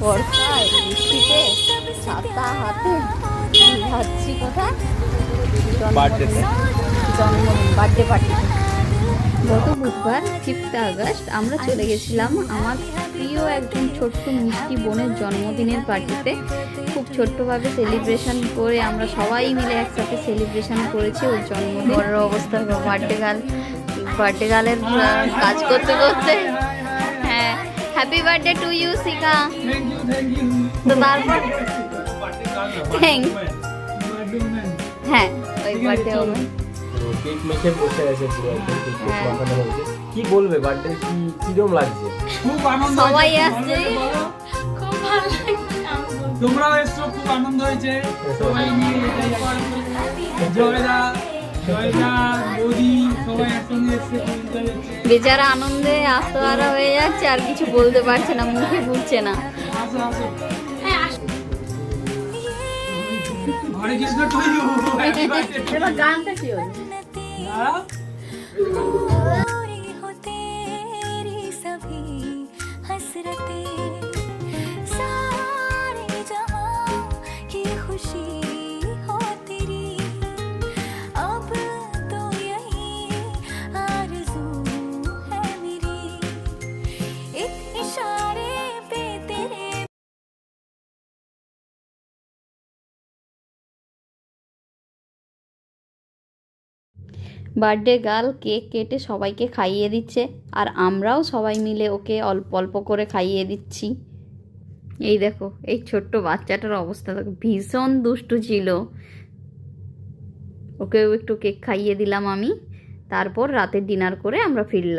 বর্ষায় বৃষ্টিতে ছাতা হাতে যাচ্ছি কোথায় বার্থডেতে জন্মদিন বার্থডে পার্টিতে। গত বুধবার 5 আগস্ট আমরা চলে গেছিলাম আমার প্রিয় একজন ছোট্ট মিষ্টি বোনের জন্মদিনের পার্টিতে। খুব ছোট্টভাবে সেলিব্রেশন করে আমরা সবাই মিলে একসাথে সেলিব্রেশন করেছি ওর জন্মদিন। বড় অবস্থা বার্থডে গার্লের কাজ করতে করতে। হ্যাঁ, হ্যাপি বার্থডে টু ইউ শিখা। তো তারপর হ্যাঁ ওই বার্থডে হবে। কেক মেখে বসে আছে পুরো একদম কেক মাখানো হয়েছে। কি বলবে বার্থডে কিরকম লাগছে? খুব আনন্দ সবাই আসছে, খুব ভালো লাগছে। তোমরাও এসছো, খুব আনন্দ হয়েছে সবাই নিয়ে। জয়দা বৌদি সবাই একসঙ্গে এসছে। বেচারা আনন্দে আত্মহারা হয়ে যাচ্ছে, আর কিছু বলতে পারছে না, মুখে ফুটছে না। আসো আসো। হ্যাঁ, আসো। হরে কৃষ্ণ টু ইউ। এবার গানটা কি হলো? पूरी हो तेरी सभी हसरतें, सारे जहां की खुशी हो तेरी, अब तो यही आरज़ू है मेरी, एक इशारे पे तेरे। বার্থডে গার্ল কেক কেটে সবাইকে খাইয়ে দিচ্ছে, আর আমরাও সবাই মিলে ওকে অল্প অল্প করে খাইয়ে দিচ্ছি। এই দেখো এই ছোট্ট বাচ্চাটার অবস্থা দেখো, ভীষণ দুষ্টু ছিল। ওকেও একটু কেক খাইয়ে দিলাম আমি। তারপর রাতে ডিনার করে আমরা ফিরলাম।